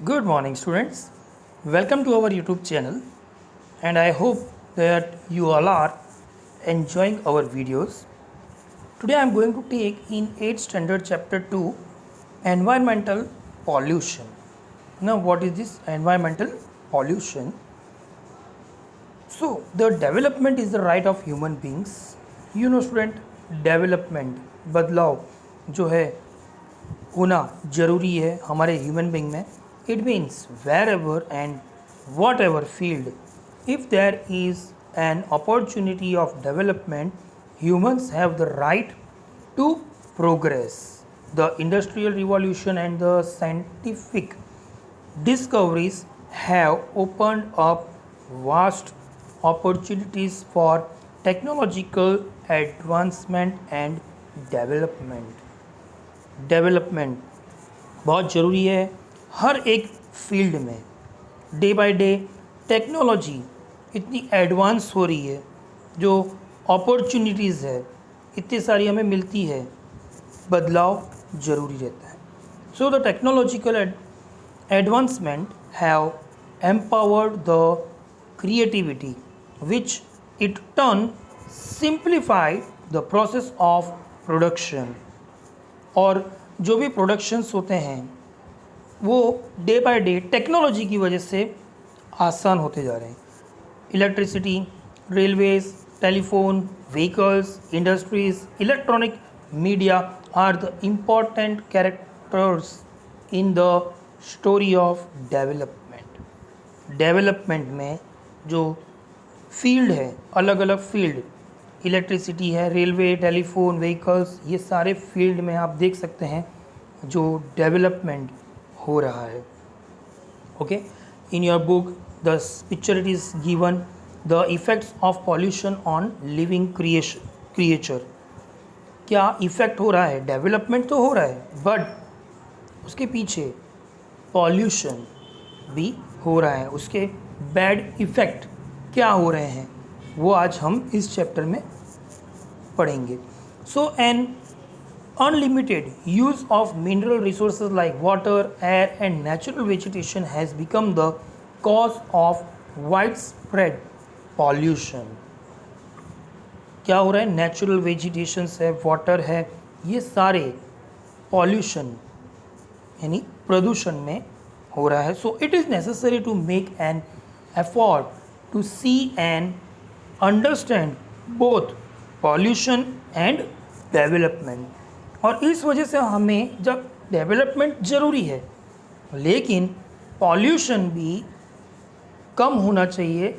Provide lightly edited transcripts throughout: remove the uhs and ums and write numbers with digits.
Good morning, students. Welcome to our YouTube channel, and I hope that you all are enjoying our videos. Today, I am going to take in 8th standard chapter 2 environmental pollution. Now, what is this environmental pollution? So, the development is the right of human beings. You know, student, development, बदलाव जो है होना ज़रूरी है हमारे human being में. It means wherever and whatever field if there is an opportunity of development humans have the right to progress. The industrial revolution and the scientific discoveries have opened up vast opportunities for technological advancement and development. Development बहुत ज़रूरी है हर एक field में. Day by day technology इतनी advance हो रही है, जो अपॉर्चुनिटीज़ है इतनी सारी हमें मिलती है, बदलाव ज़रूरी रहता है. So the technological advancement have empowered the creativity which it turn simplified the process of production. और जो भी प्रोडक्शंस होते हैं वो डे बाय डे टेक्नोलॉजी की वजह से आसान होते जा रहे हैं. Electricity, railways, telephone, vehicles, industries, electronic media are the important characters in the story of development. Development में जो फील्ड है, अलग अलग फील्ड, इलेक्ट्रिसिटी है, रेलवे, टेलीफोन, व्हीकल्स, ये सारे फील्ड में आप देख सकते हैं जो डेवलपमेंट हो रहा है. Okay, in your book the picture it is given the effects of pollution on living creature. क्या इफ़ेक्ट हो रहा है? डेवलपमेंट तो हो रहा है, बट उसके पीछे पॉल्यूशन भी हो रहा है. उसके बैड इफ़ेक्ट क्या हो रहे हैं वो आज हम इस चैप्टर में पढ़ेंगे. So an unlimited use of mineral resources like water, air and natural vegetation has become the cause of widespread pollution. क्या हो रहा है? नेचुरल वेजिटेशंस है, वाटर है, ये सारे पॉल्यूशन यानी प्रदूषण में हो रहा है. So it is necessary to make an effort to see and understand both pollution and development. और इस वजह से हमें, जब डेवलपमेंट ज़रूरी है लेकिन पॉल्यूशन भी कम होना चाहिए,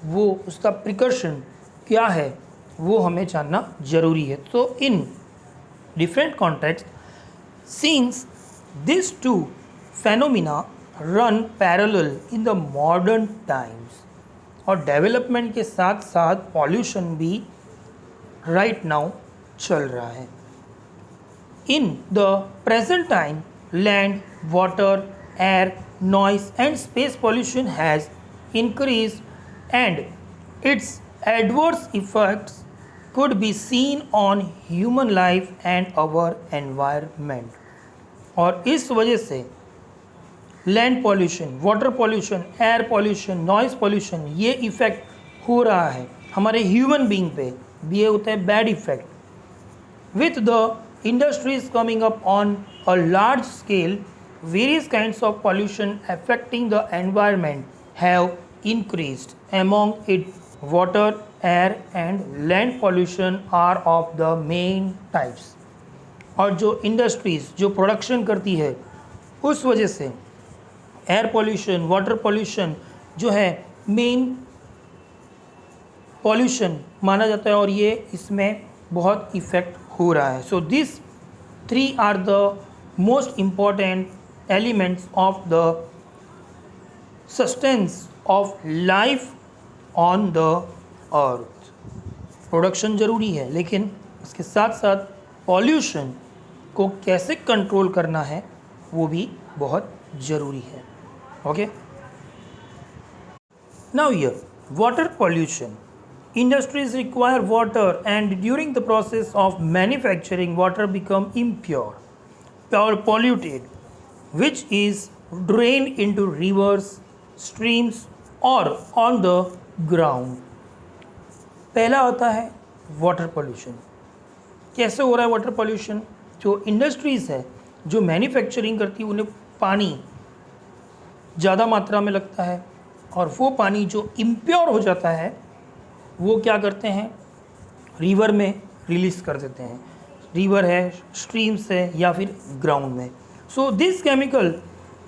वो उसका प्रिकॉशन क्या है वो हमें जानना ज़रूरी है. तो in different context since these two phenomena run parallel in the modern times. और डेवलपमेंट के साथ साथ पॉल्यूशन भी राइट नाउ चल रहा है. In the present time land, water, air, noise and space pollution has increased and its adverse effects could be seen on human life and our environment. और इस वजह से land pollution, water pollution, air pollution, noise pollution, ये effect हो रहा है हमारे human being पे. ये होता है bad effect. With the industries coming up on a large scale, various kinds of pollution affecting the environment have increased. Among it water, air and land pollution are of the main types. और जो industries जो production करती है उस वजह से air pollution, water pollution जो है मेन पॉल्यूशन माना जाता है और ये इसमें बहुत इफ़ेक्ट हो रहा है. So this three are the most important elements of the sustenance of life on the earth. Production ज़रूरी है लेकिन उसके साथ साथ पॉल्यूशन को कैसे कंट्रोल करना है वो भी बहुत ज़रूरी है. Okay, now here water pollution. Industries require water and during the process of manufacturing water become impure or polluted, which is drain into reverse, streams और ऑन द ग्राउंड। पहला आता है वाटर पॉल्यूशन। कैसे हो रहा है वाटर पॉल्यूशन? जो industries है, जो मैन्युफैक्चरिंग करती है, उन्हें पानी ज़्यादा मात्रा में लगता है और वो पानी जो इम्प्योर हो जाता है वो क्या करते हैं, रिवर में रिलीज़ कर देते हैं। रिवर है, स्ट्रीम्स है या फिर ग्राउंड में। So this chemical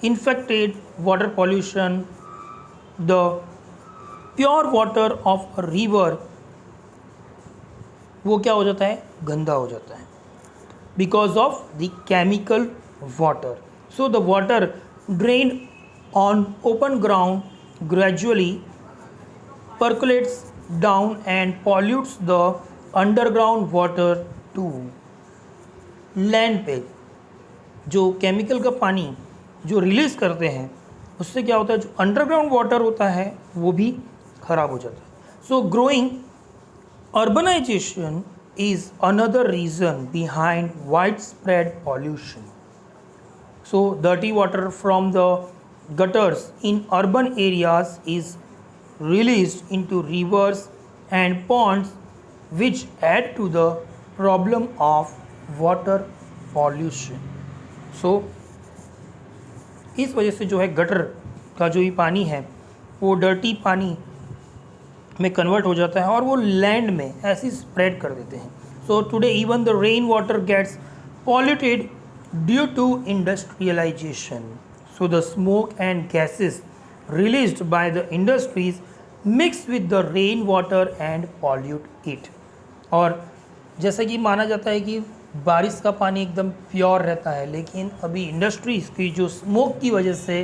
infected water pollution, the pure water of river वो क्या हो जाता है, गंदा हो जाता है because of the chemical water. So the water drain on open ground gradually percolates down and pollutes the underground water to land पे। जो केमिकल का पानी जो रिलीज़ करते हैं उससे क्या होता है, जो अंडरग्राउंड वाटर होता है वो भी खराब हो जाता है। सो growing urbanization is another reason behind widespread pollution. So dirty water from the gutters in urban areas is released into rivers and ponds, which add to the problem of water pollution. So इस वजह से जो है gutter का जो ये पानी है वो डर्टी पानी में कन्वर्ट हो जाता है और वो लैंड में ऐसे स्प्रेड कर देते हैं। So today even the rain water gets polluted due to industrialisation. So the smoke and gases released by the industries mix with the rainwater and pollute it. और जैसा कि माना जाता है कि बारिश का पानी एकदम प्योर रहता है, लेकिन अभी इंडस्ट्रीज़ की जो स्मोक की वजह से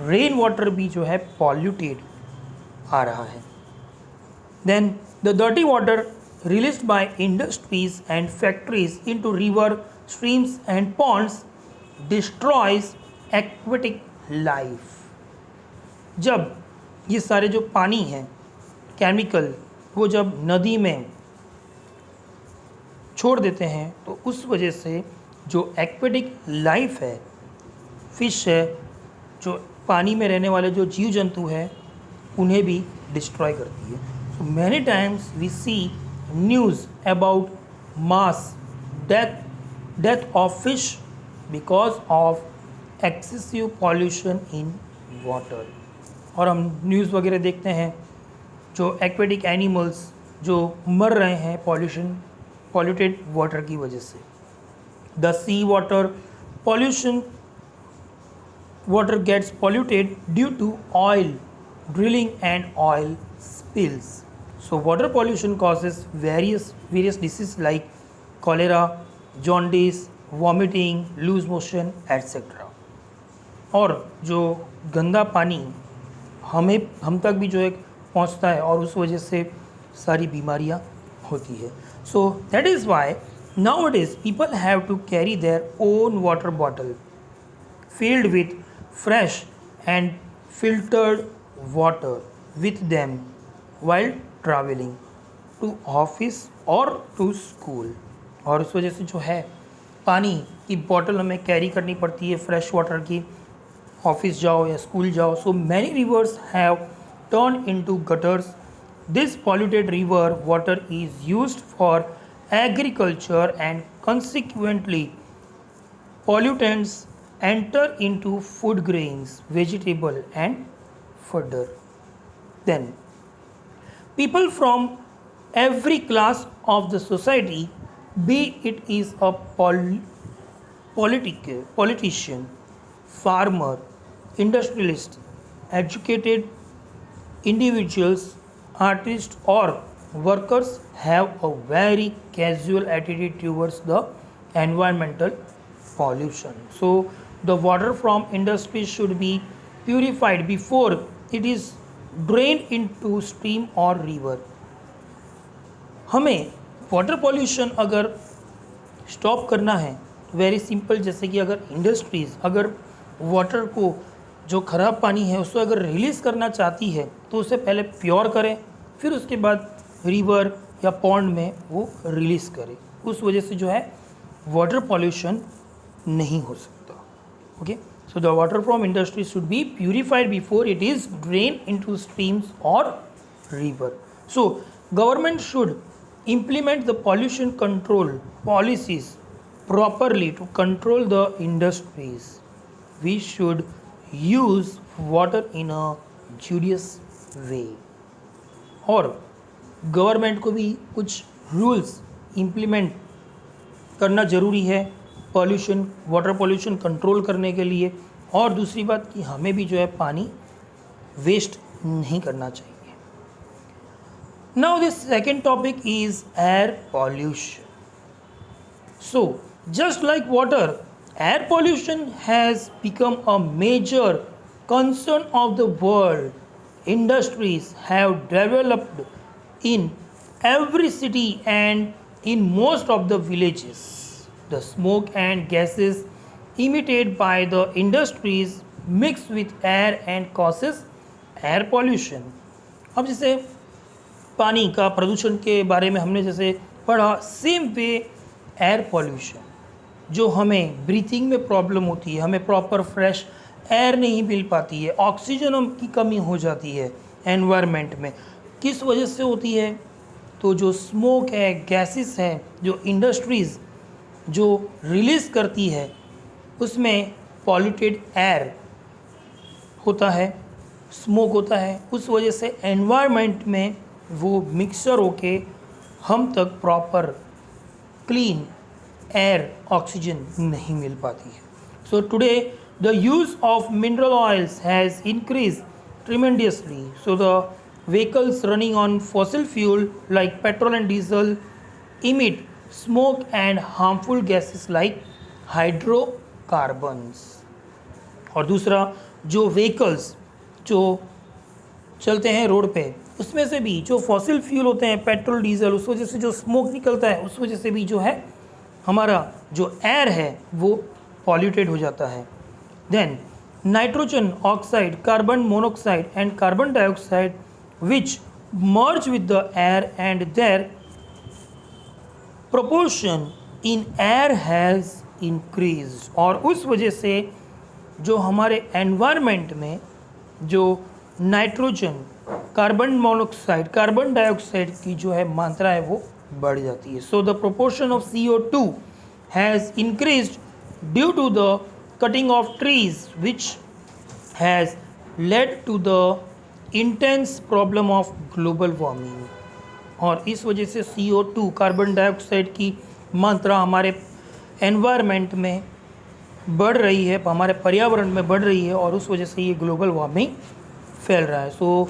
रेन वाटर भी जो है पॉल्यूटेड आ रहा है। Then the dirty water released by industries and factories into river, streams and ponds destroys aquatic life. जब ये सारे जो पानी हैं केमिकल वो जब नदी में छोड़ देते हैं तो उस वजह से जो एक्वेटिक लाइफ है, फिश है, जो पानी में रहने वाले जो जीव जंतु हैं उन्हें भी डिस्ट्रॉय करती है। So many times we see news about mass death of fish because of excessive pollution in water. और हम न्यूज़ वगैरह देखते हैं जो एक्वेटिक एनिमल्स जो मर रहे हैं पॉल्यूटेड वाटर की वजह से। The sea water pollution, water gets polluted due to oil drilling and oil spills. So water pollution causes various disease like cholera, jaundice, vomiting, loose motion etcetera. और जो गंदा पानी हम तक भी जो है पहुंचता है और उस वजह से सारी बीमारियां होती है। So that is why now it is people have to carry their own water bottle filled with fresh and filtered water with them while traveling to office or to school। और उस वजह से जो है पानी की बॉटल हमें carry करनी पड़ती है फ्रेश वाटर की, ऑफिस जाओ या स्कूल जाओ। So many reverse have turn into gutters. This polluted river water is used for agriculture and consequently pollutants enter into food grains, vegetable and fodder. Then people from every class of the society, be it is a politician, farmer, industrialist, educated individuals, artists or workers, have a very casual attitude towards the environmental pollution. So the water from industry should be purified before it is drained into stream or river. हमें water pollution अगर stop करना है very simple, जैसे कि अगर industries अगर water को जो ख़राब पानी है उसको अगर रिलीज़ करना चाहती है तो उसे पहले प्योर करें, फिर उसके बाद रिवर या पॉन्ड में वो रिलीज़ करें। उस वजह से जो है वाटर पॉल्यूशन नहीं हो सकता। Okay, So the water from industry should be purified before it is drained into streams or river. So government should implement the pollution control policies properly to control the industries. We should use water in a judicious way. और government को भी कुछ rules implement करना ज़रूरी है pollution water pollution control करने के लिए। और दूसरी बात कि हमें भी जो है पानी वेस्ट नहीं करना चाहिए। Now this second topic is air pollution. So just like water, air pollution has become a major concern of the world. Industries have developed in every city and in most of the villages. The smoke and gases emitted by the industries mix with air and causes air pollution. अब जैसे पानी का प्रदूषण के बारे में हमने जैसे पढ़ा, सेम वे एयर पॉल्यूशन जो हमें ब्रीथिंग में प्रॉब्लम होती है, हमें प्रॉपर फ्रेश एयर नहीं मिल पाती है, ऑक्सीजन की कमी हो जाती है एनवायरनमेंट में, किस वजह से होती है? तो जो स्मोक है, गैसेस है, जो इंडस्ट्रीज़ जो रिलीज़ करती है उसमें पॉल्यूटेड एयर होता है, स्मोक होता है, उस वजह से एनवायरनमेंट में वो मिक्सर होके हम तक प्रॉपर क्लीन एयर ऑक्सीजन नहीं मिल पाती है। So today the use of mineral oils has increase tremendously. So the vehicles running on fossil fuel like petrol and diesel emit smoke and harmful gases like hydrocarbons। और दूसरा, जो vehicles जो चलते हैं रोड पे उसमें से भी जो फॉसिल फ्यूल होते हैं, पेट्रोल डीजल, उस वजह से जो स्मोक निकलता है उस वजह से भी जो है हमारा जो एयर है वो पॉल्यूटेड हो जाता है। Then nitrogen oxide, carbon monoxide and carbon dioxide which merge with the air and their proportion in air has increase. और उस वजह से जो हमारे एनवायरनमेंट में जो nitrogen, carbon monoxide, carbon dioxide की जो है मात्रा है वो बढ़ जाती है। So the proportion of CO2 has increased due to the cutting of trees which has led to the intense problem of global warming. और इस वजह से CO2, कार्बन डाइऑक्साइड की मात्रा हमारे एनवायरनमेंट में बढ़ रही है, हमारे पर्यावरण में बढ़ रही है और उस वजह से ये ग्लोबल वार्मिंग फैल रहा है। सो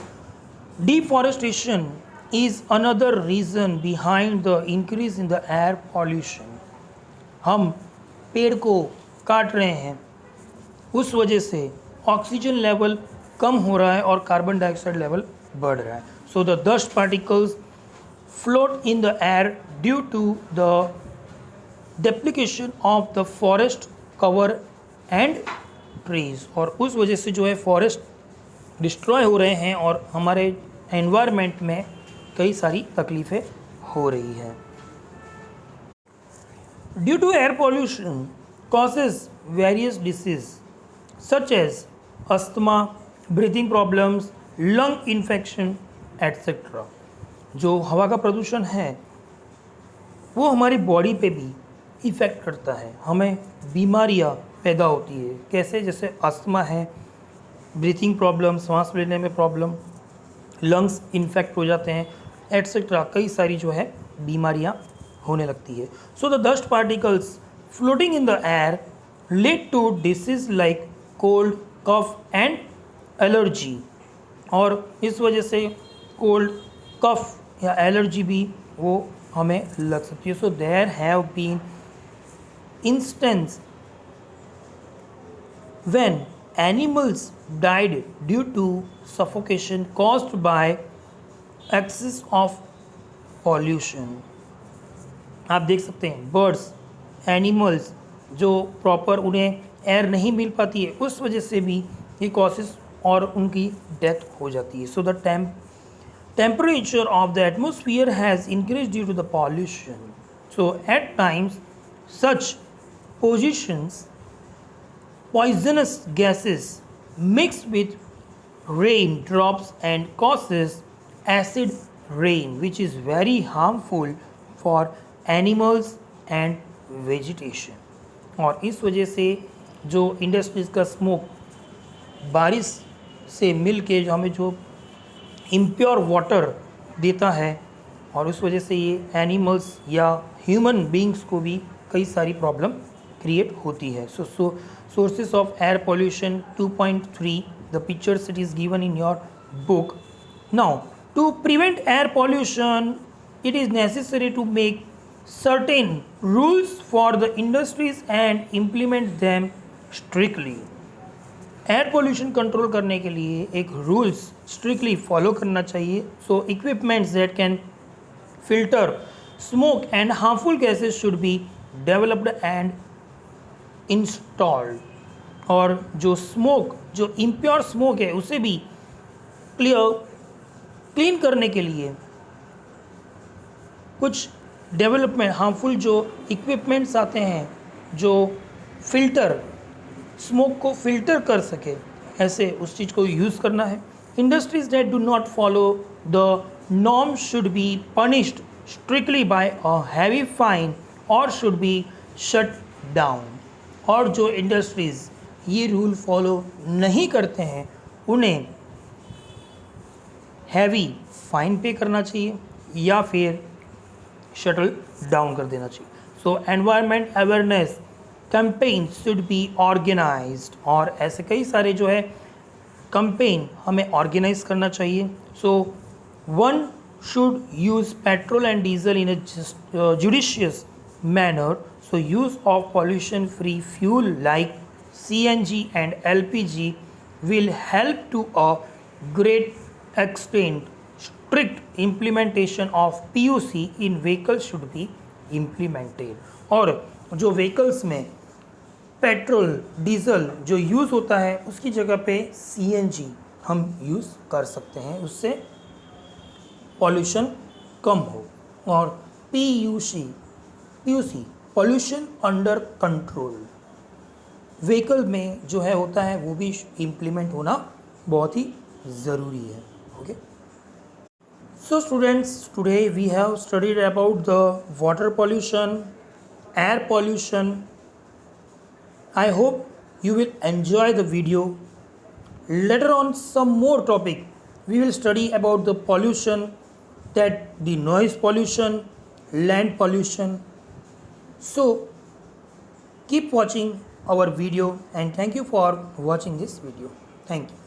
deforestation is another reason behind the increase in the air pollution। हम पेड़ को काट रहे हैं, उस वजह से ऑक्सीजन लेवल कम हो रहा है और कार्बन डाइऑक्साइड लेवल बढ़ रहा है। So the dust particles float in the air due to the depletion of the forest cover and trees. और उस वजह से जो है फॉरेस्ट डिस्ट्रॉय हो रहे हैं और हमारे एनवायरनमेंट में कई सारी तकलीफ़ें हो रही है। Due to air pollution causes various disease such as asthma, breathing problems, lung infection etcetera. जो हवा का प्रदूषण है वो हमारी बॉडी पे भी इफ़ेक्ट करता है, हमें बीमारियां पैदा होती है। कैसे? जैसे अस्थमा है, ब्रीथिंग प्रॉब्लम, सांस लेने में प्रॉब्लम, लंग्स इन्फेक्ट हो जाते हैं एट्सेट्रा, कई सारी जो है बीमारियां होने लगती है। So the dust particles floating in the air lead to disease like cold, cough and allergy. और इस वजह से कोल्ड, कफ या एलर्जी भी वो हमें लग सकती है। So there have been instance when animals died due to suffocation caused by excess of pollution. आप देख सकते हैं बर्ड्स, एनिमल्स जो प्रॉपर उन्हें एयर नहीं मिल पाती है उस वजह से भी ये कॉसेस और उनकी डेथ हो जाती है। So the temperature of the atmosphere has increase due to the pollution. So at times such positions poisonous gases mix with rain drops and causes acid rain which is very harmful for animals and vegetation। और इस वजह से जो industries का smoke बारिश से मिल के जो हमें जो इम्प्योर वाटर देता है और उस वजह से ये एनिमल्स या ह्यूमन बींग्स को भी कई सारी प्रॉब्लम क्रिएट होती है। सो sources of air pollution 2.3, the pictures it is given in your book। Now to prevent air pollution it is necessary to make certain rules for the industries and implement them strictly। Air pollution control करने के लिए एक rules strictly follow करना चाहिए। So equipments that can filter smoke and harmful gases should be developed and installed. और जो smoke जो impure smoke है उसे भी क्लीन करने के लिए कुछ डेवलपमेंट हार्मफुल जो इक्विपमेंट्स आते हैं जो फिल्टर स्मोक को फिल्टर कर सके, ऐसे उस चीज़ को यूज़ करना है। Industries that do not follow the norm should be punished strictly by a heavy fine और शुड बी शट डाउन। और जो इंडस्ट्रीज़ ये रूल फॉलो नहीं करते हैं उन्हें हैवी फाइन पे करना चाहिए या फिर शटल डाउन कर देना चाहिए। So environment awareness campaign should be organised. और ऐसे कई सारे जो है कैंपेन हमें ऑर्गेनाइज करना चाहिए। So one should use petrol and diesel in a judicious manner. So use of pollution free fuel like CNG and LPG will help to a great extent। Strict implementation of PUC in vehicles should be implemented। और जो vehicles में petrol diesel जो use होता है उसकी जगह पे CNG हम यूज़ कर सकते हैं, उससे पॉल्यूशन कम हो। और PUC pollution under control vehicle में जो है होता है वो भी इम्प्लीमेंट होना बहुत ही ज़रूरी है। Okay, so students today we have studied about the water pollution, air pollution. I hope you will enjoy the video। Later on some more topic we will study about the pollution, that the noise pollution, land pollution। So keep watching our video and thank you for watching this video। Thank you।